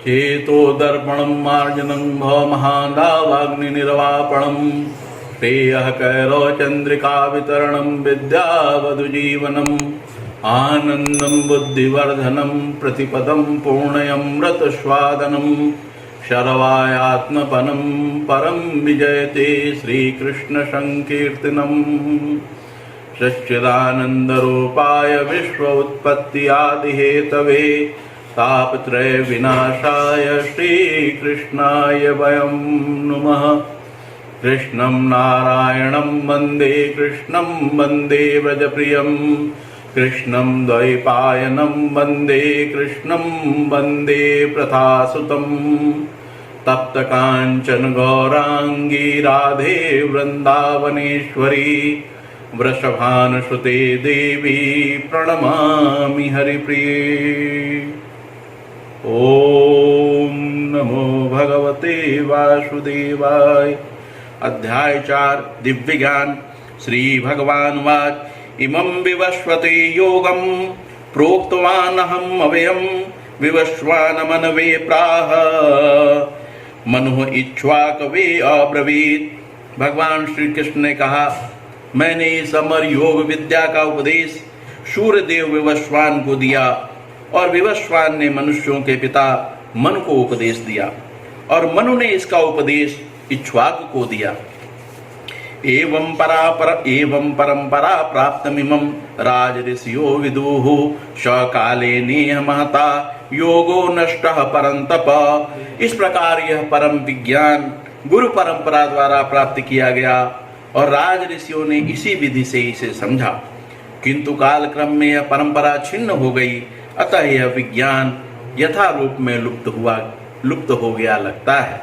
चेतो दर्पणं मार्जनं भवमहादावाग्निर्वापणं श्रेयः कैरवचन्द्रिका वितरणं विद्यावधुजीवनम् आनन्दं बुद्धिवर्धनं प्रतिपदं पूर्णयमृतस्वादनं शर्वायात्मपनं परं विजयते श्रीकृष्णसङ्कीर्तनम् सच्चिदानन्दरूपाय विश्व उत्पत्त्यादिहेतवे तापत्रय विनाशाय श्रीकृष्णाय वयं नुमः। कृष्णं नारायणं वन्दे कृष्णं वन्दे व्रजप्रियं कृष्णं द्वैपायनं वन्दे कृष्णं वन्दे प्रथासुतं तप्तकाञ्चन गौराङ्गी राधे वृन्दावनेश्वरी वृषभानुसुते देवी प्रणमामि हरिप्रिये। ओम नमो भगवते वासुदेवाय। अध्याय 4 दिव्य ज्ञान। श्री भगवान वाच इमं विवस्वते योगं प्रोक्तवानहम् अव्ययं विवस्वानमनवे प्राह मनुः इक्ष्वाकवे अब्रवीत्। भगवान श्री कृष्ण ने कहा, मैंने इस अमर योग विद्या का उपदेश सूर्यदेव विवस्वान को दिया और विवस्वान ने मनुष्यों के पिता मनु को उपदेश दिया और मनु ने इसका उपदेश इक्ष्वाकु को दिया। एवं परंपरा प्राप्तमिमं राजऋषियो विदुः सकाले नेह महता योगो नष्टः परंतप। इस प्रकार यह परम विज्ञान गुरु परंपरा द्वारा प्राप्त किया गया और राज ऋषियों ने इसी विधि से इसे समझा, किंतु कालक्रम में यह परंपरा छिन्न हो गई, अतः यह विज्ञान यथा रूप में लुप्त हो गया लगता है।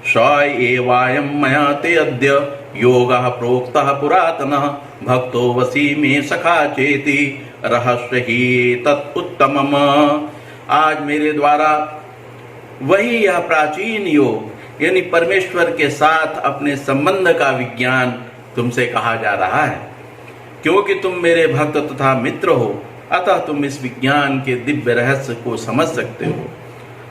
स एवायं मया ते अद्य योगः प्रोक्तः पुरातनः भक्तो वसी मे सखा चेति रहस्य ही तत्उत्तमम्। आज मेरे द्वारा वही यह प्राचीन योग यानी परमेश्वर के साथ अपने संबंध का विज्ञान तुमसे कहा जा रहा है, क्योंकि तुम मेरे भक्त तथा मित्र हो, अतः तुम इस विज्ञान के दिव्य रहस्य को समझ सकते हो।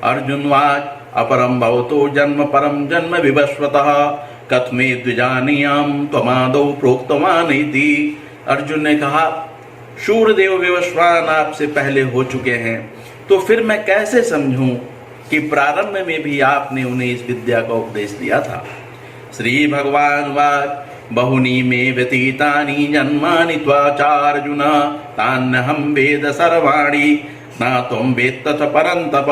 अर्जुन वाच अपरम भवतो जन्म परम जन्म विवस्वतः कथमे द्विजानीयाम त्वमादौ प्रोक्तवान इति। अर्जुन ने कहा, सूर्यदेव विवस्वान आपसे पहले हो चुके हैं, तो फिर मैं कैसे समझूं कि प्रारंभ में भी आपने उन्हें इस विद्या का उपदेश दिया था। श्री भगवान वाच बहुनी में व्यतीतानि जन्मानि त्वाचार्जुन तान्यहं वेद सर्वाणि न त्वं वेत्तथ परन्तप।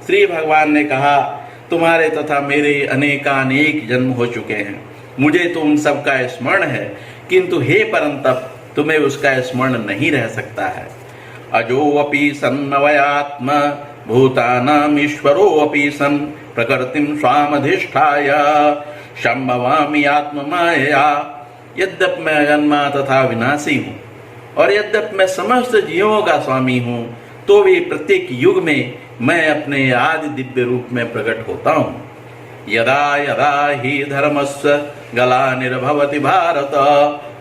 श्री भगवान ने कहा, तुम्हारे तथा मेरे अनेकानेक जन्म हो चुके हैं, मुझे तो उन सब का स्मरण है, किंतु हे परंतप तुम्हें उसका स्मरण नहीं रह सकता है। अजोऽपि सन्नवयात्म भूतानां ईश्वरोऽपि सन् प्रकृतिं स्वामधिष्ठाय संभवामि आत्ममायया। यद्यपि मैं अजन्मा तथा विनाशी हूँ और यद्यपि मैं समस्त जीवों का स्वामी हूँ, तो भी प्रत्येक युग में मैं अपने आदि दिव्य रूप में प्रकट होता हूँ। यदा यदा हि धर्मस्य ग्लानिर्भवति भारत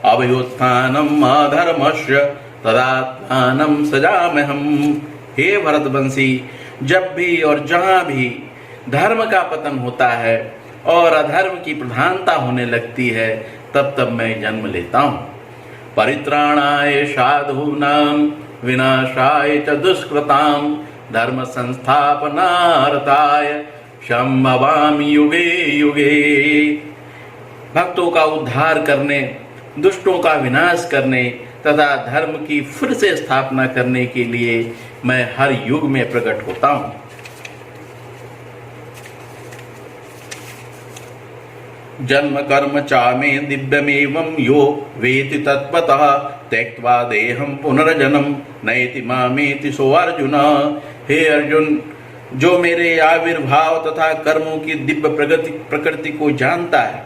अभ्युत्थानम् अधर्मस्य तदात्मानं सृजाम्यहम्। हे भरतवंशी, जब भी और जहाँ भी धर्म का पतन होता है और अधर्म की प्रधानता होने लगती है, तब तब मैं जन्म लेता हूँ। परित्राणाय साधूनां विनाशाय च दुष्कृतां धर्म संस्थापनार्थाय संभवामि युगे युगे। भक्तों का उद्धार करने, दुष्टों का विनाश करने तथा धर्म की फिर से स्थापना करने के लिए मैं हर युग में प्रकट होता हूँ। जन्म कर्म चामे दिव्यमेवं यो वेति तत्त्वतः त्यक्त्वा देहं पुनर्जन्म नैति मामेति सो अर्जुन। हे अर्जुन, जो मेरे आविर्भाव तथा कर्मों की दिव्य प्रकृति को जानता है,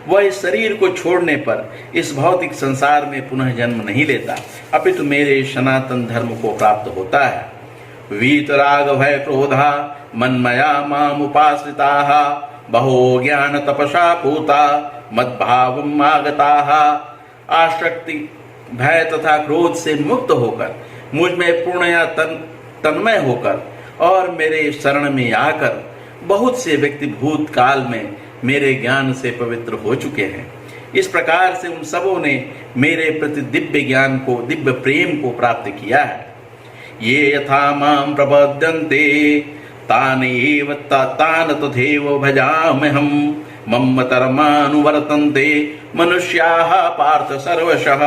वह इस शरीर को छोड़ने पर इस भौतिक संसार में पुनः जन्म नहीं लेता, अपितु मेरे सनातन धर्म को प्राप्त होता है। वीतराग भय क्रोधा मन्मया मामुपाश्रिताः बहो ज्ञान तपसा पूता मद्भावम् आगताः। आसक्ति, भय तथा क्रोध से मुक्त होकर मुझ में पूर्णया तन्मय होकर और मेरे शरण में आकर बहुत से व्यक्ति भूतकाल में मेरे ज्ञान से पवित्र हो चुके हैं। इस प्रकार से उन सबों ने मेरे प्रति दिव्य ज्ञान को, दिव्य प्रेम को प्राप्त किया है। ये यथा मां प्रपद्यन्ते तान तथैव भजाम्यहम् मम्मतरमानुवर्तन्ते मनुष्याः पार्थ सर्वशः।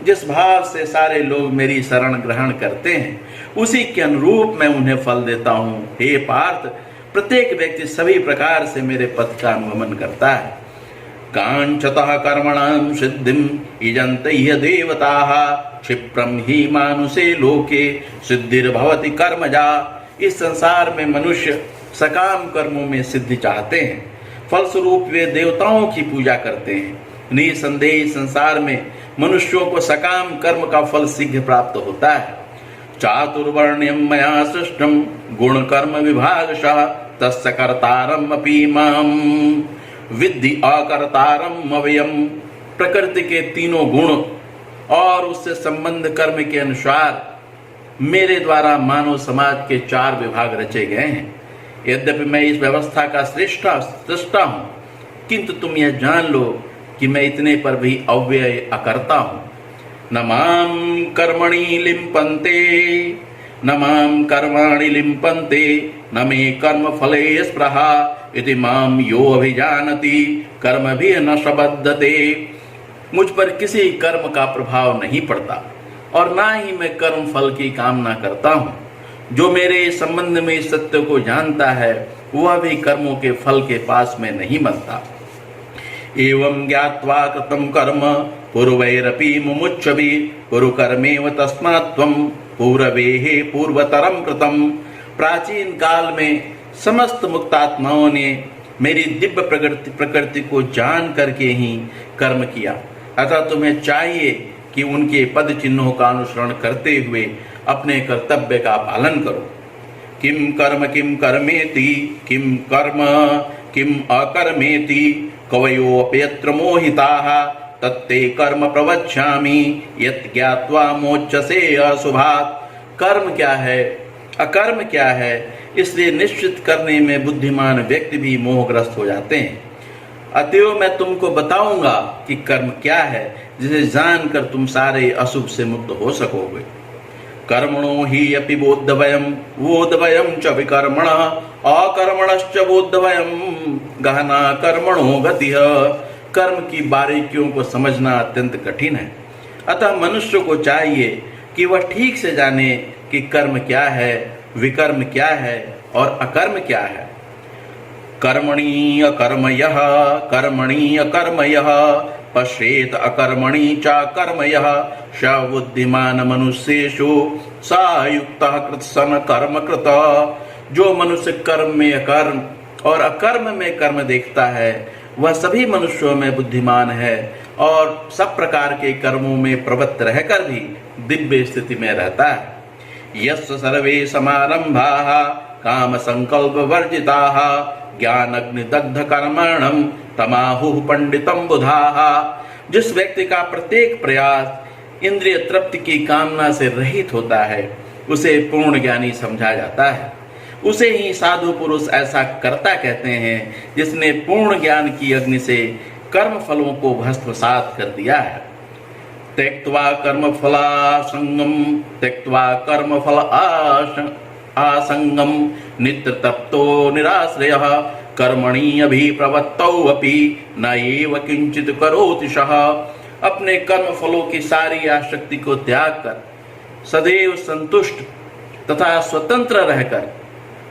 जिस भाव से सारे लोग मेरी शरण ग्रहण करते हैं, उसी के अनुरूप मैं उन्हें फल देता हूँ। हे पार्थ, प्रत्येक व्यक्ति सभी प्रकार से मेरे पथ का अनुगमन करता है। कांचतः कर्मणां सिद्धिं यजन्ते ह्य देवताः क्षिप्रं हि मानुषे लोके सिद्धिर्भवति कर्मजा। इस संसार में मनुष्य सकाम कर्मों में सिद्धि चाहते हैं, फलस्वरूप वे देवताओं की पूजा करते हैं। निसंदेह संसार में मनुष्यों को सकाम कर्म का फल शीघ्र प्राप्त होता है। चातुर्वर्ण्यं मया सृष्टं गुण कर्म विभागशः तस्य कर्तारम् अपि मां विद्धि अकर्तारम् अव्ययम्। प्रकृति के तीनों गुण और उससे संबंध कर्म के अनुसार मेरे द्वारा मानव समाज के 4 विभाग रचे गए हैं। यद्यपि मैं इस व्यवस्था का सृष्टा हूँ, किंतु तुम यह जान लो कि मैं इतने पर भी अव्यय अकर्ता हूँ। न मां कर्मणि लिम्पन्ते न मां कर्माणि लिम्पन्ते न मे कर्म फले स्पृहा इति मां यो अभिजानति कर्म भी न सबद्धते। मुझ पर किसी कर्म का प्रभाव नहीं पड़ता और ना ही मैं कर्म फल की कामना करता हूँ। जो मेरे संबंध में इस सत्य को जानता है, वह भी कर्मों के फल के पास में नहीं बनता। एवं ज्ञात्वा कृतं कर्म पूर्वैरपि मुमुक्षुभि पूर्वकर्मेव तस्मात् त्वं पूर्ववेः पूर्वतरं कृतं। प्राचीन काल में समस्त मुक्तात्माओं ने मेरी दिव्य प्रकृति को जान करके ही कर्म किया, अतः तुम्हें चाहिए कि उनके पद चिन्हों का अनुसरण करते हुए अपने कर्तव्य का पालन करो। किम कर्मेति किम कर्म किम अकर्मेति कवयोऽप्यत्र मोहिताः तत्ते कर्म प्रवक्ष्यामि यत् ज्ञात्वा मोक्षसे अशुभात्। कर्म क्या है, अकर्म क्या है, इसलिए निश्चित करने में बुद्धिमान व्यक्ति भी मोहग्रस्त हो जाते हैं। अतएव मैं तुमको बताऊंगा कि कर्म क्या है, जिसे जानकर तुम सारे अशुभ से मुक्त हो सकोगे। कर्मणो हि अपि बोद्धवयं च विकर्मणः अकर्मणश्च बोद्धवयं गहना कर्मणो गतिः। कर्म की बारीकियों को समझना अत्यंत कठिन है, अतः मनुष्य को चाहिए कि वह ठीक से जाने कि कर्म क्या है, विकर्म क्या है और अकर्म क्या है। कर्मणि अकर्मयः पश्येत अकर्मणि च कर्मयः स बुद्धिमान मनुष्येषु स युक्तः कृत्सन कर्म कृत। जो मनुष्य कर्म में अकर्म और अकर्म में कर्म देखता है, वह सभी मनुष्यों में बुद्धिमान है और सब प्रकार के कर्मों में प्रवृत्त रहकर भी दिव्य स्थिति में रहता है। यस्य सर्वे समारंभाः काम संकल्प वर्जिताः ज्ञानाग्निदग्ध कर्मणं तमाहुः पंडितं बुधाः। जिस व्यक्ति का प्रत्येक प्रयास इंद्रिय तृप्ति की कामना से रहित होता है, उसे पूर्ण ज्ञानी समझा जाता है। उसे ही साधु पुरुष ऐसा कर्ता कहते हैं, जिसने पूर्ण ज्ञान की अग्नि से कर्म फलों को भस्मसात कर दिया है। त्यक्त्वा कर्म फल आसंगम नित्य तप्तो निराश्रयः कर्मणि अभिप्रवृत्तौ अपि न एव किंचित करोति सः। अपने कर्म फलों की सारी आसक्ति को त्याग कर सदैव संतुष्ट तथा स्वतंत्र रहकर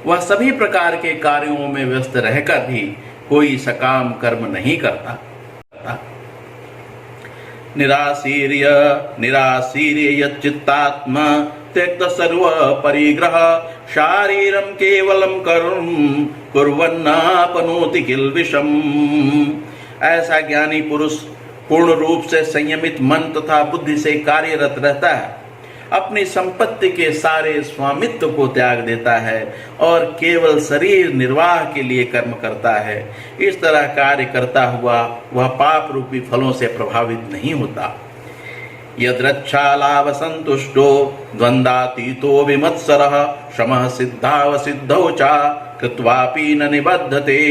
वह सभी प्रकार के कार्यों में व्यस्त रहकर भी कोई सकाम कर्म नहीं करता। निराशीर्य यच्चित्तात्मा त्यक्त सर्व परिग्रह शारीरम केवलम कर्म कुर्वन्नापनोति किल्बिषम। ऐसा ज्ञानी पुरुष पूर्ण रूप से संयमित मन तथा बुद्धि से कार्यरत रहता है, अपनी संपत्ति के सारे स्वामित्व को त्याग देता है और केवल शरीर निर्वाह के लिए कर्म करता है। इस तरह कार्य करता हुआ वह पाप रूपी फलों से प्रभावित नहीं होता। यद्रच्छालाभ संतुष्टो द्वंद्वातीतो विमत्सरः शमः सिद्धावसिद्धौ चा कृत्वापि न निबद्धते।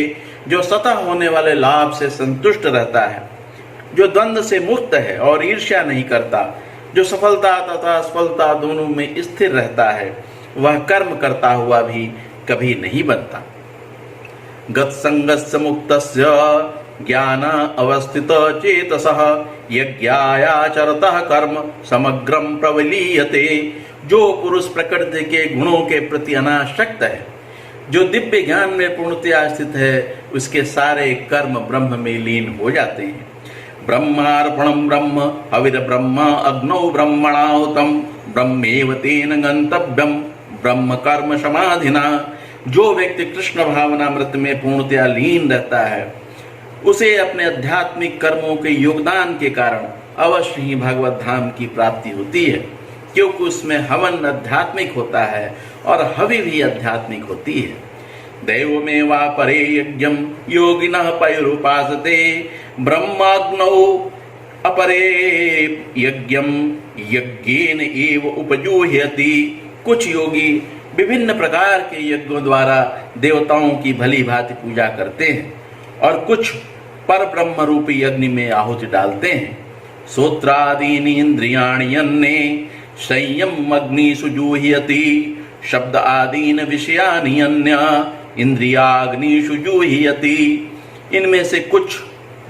जो सतह होने वाले लाभ से संतुष्ट रहता है, जो द्वंद्व से मुक्त है और ईर्ष्या नहीं करता, जो सफलता तथा असफलता दोनों में स्थिर रहता है, वह कर्म करता हुआ भी कभी नहीं बनता। गतसंगस्य मुक्तस्य ज्ञान अवस्थित चेतसः यज्ञायाचरतः कर्म समग्रम प्रवलीयते। जो पुरुष प्रकृति के गुणों के प्रति अनासक्त है, जो दिव्य ज्ञान में पूर्णतया स्थित है, उसके सारे कर्म ब्रह्म में लीन हो जाते हैं। ब्रह्मार्पणम ब्रह्म हविर ब्रह्म अग्नौ ब्रह्मणाहुतम ब्रह्मेव तेन गंतव्यम ब्रह्म कर्म समाधिना। जो व्यक्ति कृष्ण भावनामृत में पूर्णतया लीन रहता है, उसे अपने आध्यात्मिक कर्मों के योगदान के कारण अवश्य ही भगवत धाम की प्राप्ति होती है, क्योंकि उसमें हवन आध्यात्मिक होता है और हवि भी आध्यात्मिक होती है। दैवमेवा परे यज्ञम योगिनः पयुरुपासते ब्रह्माग्नौ अपरे यज्ञम यज्ञेन एव उपजूह्यति। कुछ योगी विभिन्न प्रकार के यज्ञों द्वारा देवताओं की भली भांति पूजा करते हैं और कुछ पर ब्रह्म रूपी यज्ञ में आहुति डालते हैं। श्रोत्रादीनि इंद्रियाणि अन्ने संयम अग्नि सुजूह्यति शब्द आदीन विषयानि अन्य इंद्रियाग्नि सुजूह्यति। इनमें से कुछ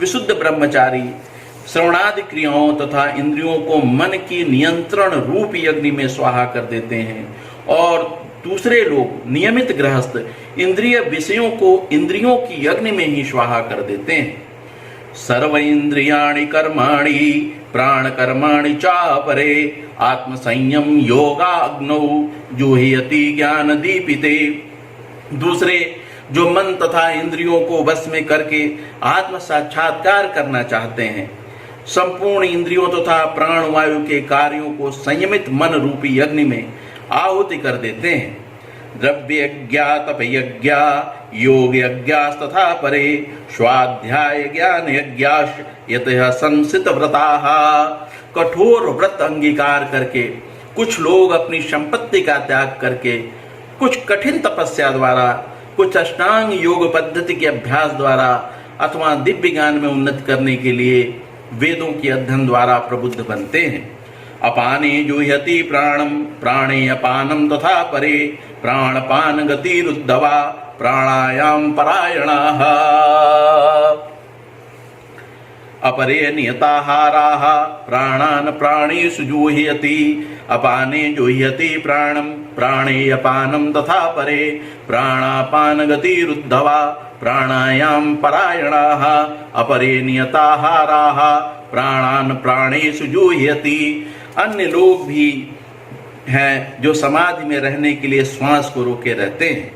विशुद्ध ब्रह्मचारी श्रवणादि क्रियाओं तथा इंद्रियों को मन की नियंत्रण रूप यज्ञ में स्वाहा कर देते हैं, और दूसरे लोग नियमित गृहस्थ इंद्रिय विषयों को इंद्रियों की यज्ञ में ही स्वाहा कर देते हैं। सर्व इंद्रियाणि कर्माणि प्राण कर्माणि चापरे आत्म संयम योगाग्नौ जुह्यति ज्ञान दीपिते। दूसरे जो मन तथा इंद्रियों को वश में करके आत्म साक्षात्कार करना चाहते हैं, संपूर्ण इंद्रियों तथा प्राण वायु के कार्यों को संयमित मन रूपी यज्ञ में आहुति कर देते हैं। द्रव्य यज्ञा तप यज्ञा योग यज्ञास तथा परे स्वाध्याय ज्ञान यज्ञाश यतः संसित व्रताः। कठोर व्रत अंगीकार करके कुछ लोग अपनी संपत्ति का त्याग करके, कुछ कठिन तपस्या द्वारा, कुछ अष्टांग योग पद्धति के अभ्यास द्वारा अथवा दिव्य ज्ञान में उन्नति करने के लिए वेदों के अध्ययन द्वारा प्रबुद्ध बनते हैं। अपाने जुह्यति प्राणम प्राणे अपानम तथा परे प्राणपान गतिरुद्धवा प्राणायाम परायणाः। अपरे नियताहाराः प्राणान् प्राणेषु जुह्यति अपाने जुह्यति प्राणं प्राणे अपानं तथा परे प्राणापान गतिरुद्धवा प्राणायाम परायणाः। अपरे नियताहाराः प्राणान् प्राणेषु जुह्यति। अन्य लोग भी हैं जो समाधि में रहने के लिए श्वास को रोके रहते हैं।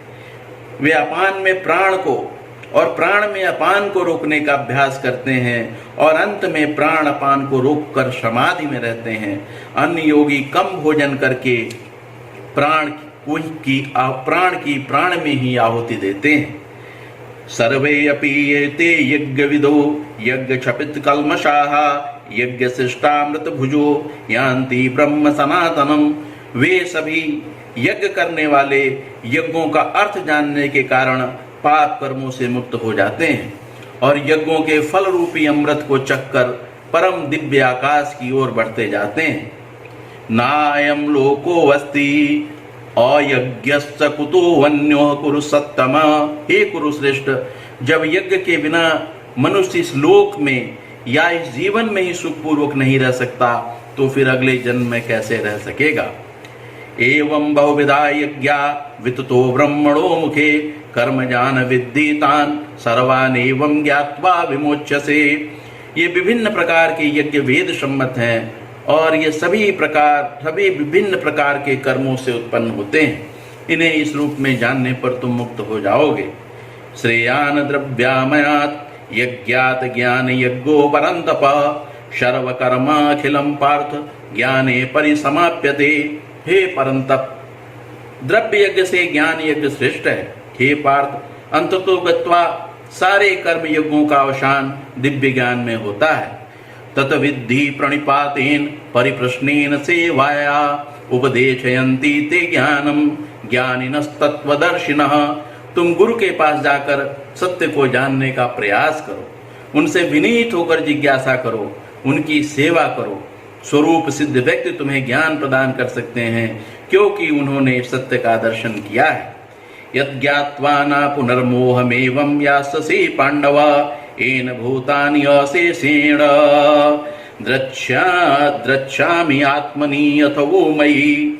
वे अपान में प्राण को और प्राण में अपान को रोकने का अभ्यास करते हैं और अंत में प्राण अपान को रोककर समाधि में रहते हैं। अन्य योगी कम भोजन करके प्राण की प्राण में ही आहुति देते हैं। सर्वे अपि एते यज्ञविदो यज्ञ क्षपित कल्मषाः यज्ञ शिष्टामृत भुजो यान्ति ब्रह्म सनातनम। वे सभी यज्ञ करने वाले यज्ञों का अर्थ जानने के कारण पाप कर्मों से मुक्त हो जाते हैं और यज्ञों के फल रूपी अमृत को चखकर परम दिव्य आकाश की ओर बढ़ते जाते हैं। नायम लोको वस्ति अयज्ञस्य कुतो वन्यो कुरु सत्तम। हे कुरुश्रेष्ठ, जब यज्ञ के बिना मनुष्य इस लोक में या इस जीवन में ही सुखपूर्वक नहीं रह सकता, तो फिर अगले जन्म में कैसे रह सकेगा। एवं बहुविधा यज्ञा विततो ब्रह्मणो मुखे कर्म जान विद्धितान सर्वान एवं ज्ञात्वा विमोच्यसे। ये विभिन्न प्रकार के यज्ञ वेद सम्मत हैं और ये सभी विभिन्न प्रकार के कर्मों से उत्पन्न होते हैं। इन्हें इस रूप में जानने पर तुम मुक्त हो जाओगे। श्रेयान द्रव्यामयात यज्ञात ज्ञान यज्ञो परंतप सर्व कर्म अखिलम पार्थ ज्ञाने परिसमाप्यते। हे परंतप, द्रव्य यज्ञ से ज्ञान यज्ञ श्रेष्ठ है। हे पार्थ, अंततो गत्वा सारे कर्म यज्ञों का अवसान दिव्य ज्ञान में होता है। ततविद्धि प्रणिपातेन परिप्रश्नेन सेवाया उपदेशयन्ति ते ज्ञानम ज्ञानिनस्तत्वदर्शिनः। तुम गुरु के पास जाकर सत्य को जानने का प्रयास करो, उनसे विनीत होकर जिज्ञासा करो, उनकी सेवा करो। स्वरूप सिद्ध व्यक्ति तुम्हें ज्ञान प्रदान कर सकते हैं, क्योंकि उन्होंने सत्य का दर्शन किया है। यज्ञात्वा न पुनर्मोहमेवं यास्यसि पांडव येन भूतानि अशेषेण द्रक्ष्यामि आत्मनि अथवो मयि।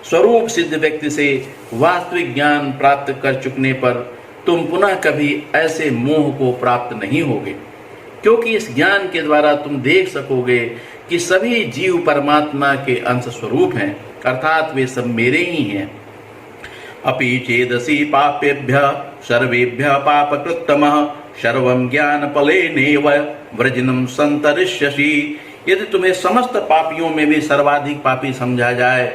स्वरूप सिद्ध व्यक्ति से वास्तविक ज्ञान प्राप्त कर चुकने पर तुम पुनः कभी ऐसे मोह को प्राप्त नहीं होगे, क्योंकि इस ज्ञान के द्वारा तुम देख सकोगे कि सभी जीव परमात्मा के अंश स्वरूप हैं, अर्थात वे सब मेरे ही हैं। अपि चेदसि पापेभ्य सर्वेभ्य पापकृत्तमः सर्वं ज्ञानफलेनैव वृजनं संतरिष्यसि। यदि तुम्हें समस्त पापियों में भी सर्वाधिक पापी समझा जाए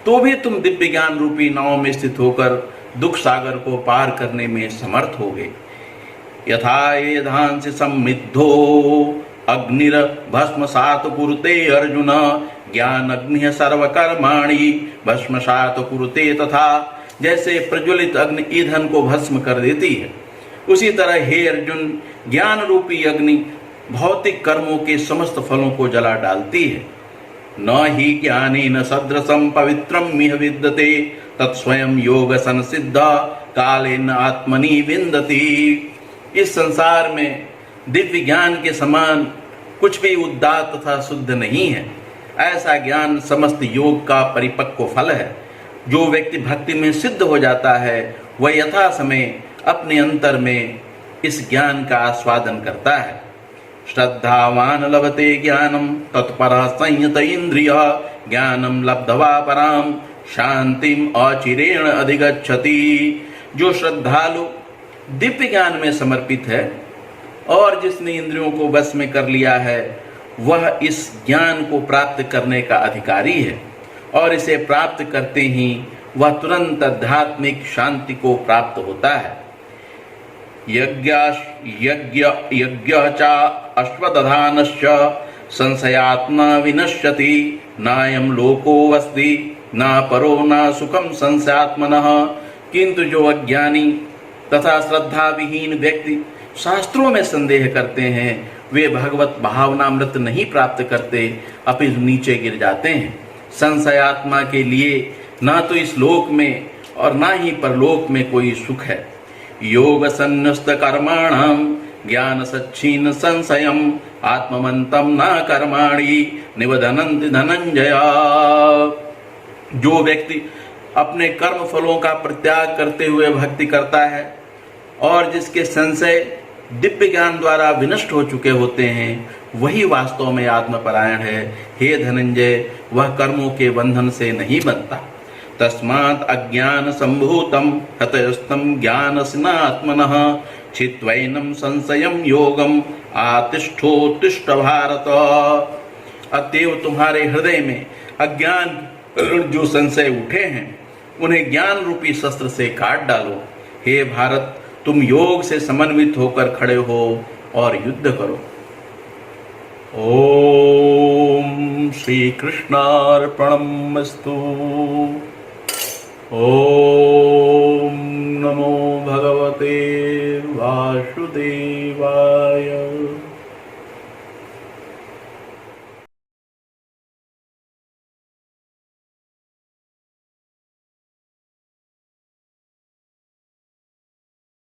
तो भी तुम दिव्य ज्ञान रूपी नाव में स्थित होकर दुख सागर को पार करने में समर्थ होगे। यथा एधांसि सम्मिद्धो अग्निर भस्मसात कुरुते अर्जुन ज्ञान अग्नि सर्वकर्माणि भस्मसात कुरुते। तथा जैसे प्रज्वलित अग्नि ईंधन को भस्म कर देती है, उसी तरह हे अर्जुन ज्ञान रूपी अग्नि भौतिक कर्मों के समस्त फलों को जला डालती है। न ही ज्ञानेन सदृशं पवित्रं मिह विद्यते तत्स्वयं योग संसिद्ध कालेन आत्मनि विन्दति। इस संसार में दिव्य ज्ञान के समान कुछ भी उदात्त तथा शुद्ध नहीं है। ऐसा ज्ञान समस्त योग का परिपक्व फल है। जो व्यक्ति भक्ति में सिद्ध हो जाता है वह यथा समय अपने अंतर में इस ज्ञान का आस्वादन करता है। श्रद्धावान लभते ज्ञानम तत्परः संयत इंद्रियः ज्ञानम लब्ध्वा पराम शांतिम अचिरेण अधिगच्छति। जो श्रद्धालु दिव्य ज्ञान में समर्पित है और जिसने इंद्रियों को वश में कर लिया है, वह इस ज्ञान को प्राप्त करने का अधिकारी है और इसे प्राप्त करते ही वह तुरंत आध्यात्मिक शांति को प्राप्त होता है। यज्ञ च अश्वदधानश्च संशयात्मा विनश्यति नायं लोकोऽस्ति न परो न सुखम संशयात्मनः। किंतु जो अज्ञानी तथा श्रद्धा विहीन व्यक्ति शास्त्रों में संदेह करते हैं, वे भगवत भावनामृत नहीं प्राप्त करते, अपितु नीचे गिर जाते हैं। संशयात्मा के लिए ना तो इस लोक में और ना ही परलोक में कोई सुख है। योग संन्यस्त कर्माणाम ज्ञान सच्छीन संशयम आत्मवंतम न कर्माणि निबधनन्ति धनंजय। जो व्यक्ति अपने कर्म फलों का परित्याग करते हुए भक्ति करता है और जिसके संशय दिव्य ज्ञान द्वारा विनष्ट हो चुके होते हैं, वही वास्तव में आत्मपरायण है। हे धनंजय, वह कर्मों के बंधन से नहीं बनता। तस्मात् अज्ञान संभूतम हतयस्तम ज्ञानस्नात्मनः छित्वैनं संशयं योगम आतिष्ठोत्तिष्ठ भारत। अतएव तुम्हारे हृदय में अज्ञान जो संशय उठे हैं, उन्हें ज्ञान रूपी शस्त्र से काट डालो। हे भारत, तुम योग से समन्वित होकर खड़े हो और युद्ध करो। ओम श्री कृष्णार्पणमस्तु। ओम नमो भगवते वासुदेवाय।